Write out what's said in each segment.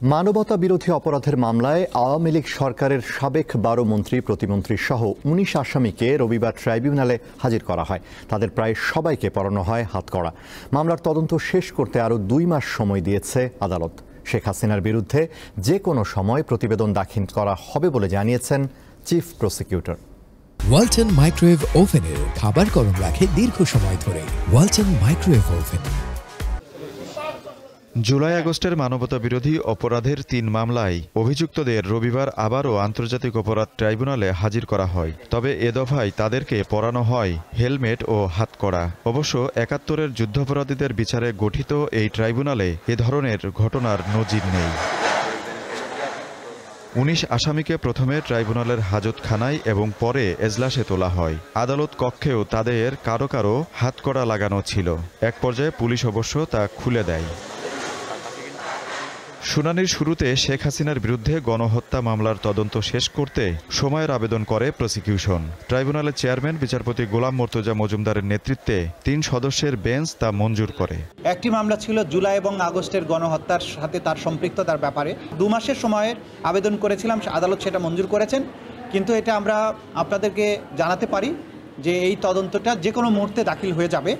মানবতা বিরোধী অপরাধের মামলায় আওয়ামী লীগ সরকারের সাবেক ১২ মন্ত্রী প্রতিমন্ত্রী সহ ১৯ আসামিকে রবিবার ট্রাইব্যুনালে হাজির করা হয়। তাদের প্রায় সবাইকে পড়ানো হয় হাতকড়া। মামলার তদন্ত শেষ করতে আরও ২ মাস সময় দিয়েছে আদালত। শেখ হাসিনার বিরুদ্ধে যে কোনো সময় প্রতিবেদন দাখিল করা হবে বলে জানিয়েছেন চিফ প্রসিকিউটর। ওয়ালটন মাইক্রোওয়েভ ওভেনের খাবার গরম রাখে দীর্ঘ সময় ধরে। Walton microwave oven. জুলাই-আগস্টের মানবতা বিরোধী অপরাধের ৩ মামলায় অভিযুক্তদের রবিবার আবারও আন্তর্জাতিক অপরাধ ট্রাইব্যুনালে হাজির করা হয়। তবে এ দফায় তাদেরকে পরানো হয় হেলমেট ও হাতকড়া। অবশ্য ৭১-এর যুদ্ধাপরাধীদের বিচারে গঠিত এই ট্রাইব্যুনালে এ ধরনের ঘটনার নজির নেই। ১৯ আসামিকে প্রথমে ট্রাইব্যুনালের হাজতখানায় এবং পরে এজলাসে তোলা হয়। আদালত কক্ষেও তাদের কারো কারো হাতকড়া লাগানো ছিল। এক পর্যায়ে পুলিশ অবশ্য তা খুলে দেয়। শুনানির শুরুতে শেখ হাসিনার বিরুদ্ধে গণহত্যা মামলার তদন্ত শেষ করতে সময়ের আবেদন করে প্রসিকিউশন। ট্রাইব্যুনালের চেয়ারম্যান বিচারপতি গোলাম মর্তুজা মজুমদারের নেতৃত্বে ৩ সদস্যের বেঞ্চ তা মঞ্জুর করে। একটি মামলা ছিল জুলাই এবং আগস্টের গণহত্যার সাথে তার সম্পৃক্ততার ব্যাপারে ২ মাসের সময়ের আবেদন করেছিলাম, আদালত সেটা মঞ্জুর করেছেন। কিন্তু এটা আমরা আপনাদেরকে জানাতে পারি যে এই তদন্তটা যে কোনো মুহূর্তে দাখিল হয়ে যাবে,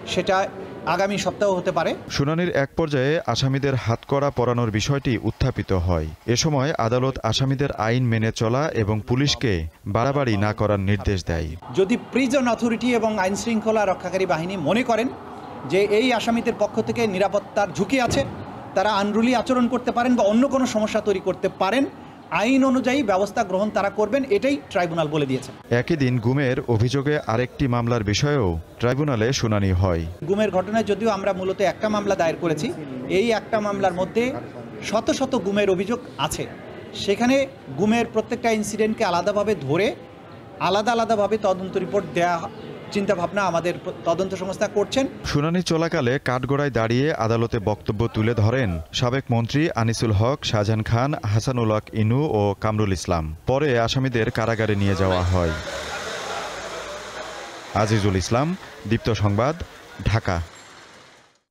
সেটা আগামী সপ্তাহ হতে পারে। শুনানির এক পর্যায়ে আসামিদের হাতকড়া পরানোর বিষয়টি উত্থাপিত হয়। এ সময় আদালত আসামিদের আইন মেনে চলা এবং পুলিশকে বাড়াবাড়ি না করার নির্দেশ দেয়। যদি প্রিজন অথরিটি এবং আইন শৃঙ্খলা রক্ষাকারী বাহিনী মনে করেন যে এই আসামিদের পক্ষ থেকে নিরাপত্তার ঝুঁকি আছে, তারা আনরুলি আচরণ করতে পারেন বা অন্য কোনো সমস্যা তৈরি করতে পারেন, আইন অনুযায়ী ব্যবস্থা গ্রহণ তারা করবেন, এটাই ট্রাইব্যুনাল বলে দিয়েছে। একই দিন গুমের অভিযোগে আরেকটি মামলার বিষয়েও ট্রাইব্যুনালে শুনানি হয়। গুমের ঘটনায় যদিও আমরা মূলত একটা মামলা দায়ের করেছি, এই একটা মামলার মধ্যে শত শত গুমের অভিযোগ আছে। সেখানে গুমের প্রত্যেকটা ইনসিডেন্টকে আলাদাভাবে ধরে আলাদাভাবে তদন্ত রিপোর্ট দেয়া চিন্তাভাবনা আমাদের তদন্ত সংস্থা করছেন। শুনানি চলাকালে কাঠগড়ায় দাঁড়িয়ে আদালতে বক্তব্য তুলে ধরেন সাবেক মন্ত্রী আনিসুল হক, শাহজাহান খান, হাসানুল হক ইনু ও কামরুল ইসলাম। পরে আসামিদের কারাগারে নিয়ে যাওয়া হয়। আজিজুল ইসলাম, দীপ্ত সংবাদ, ঢাকা।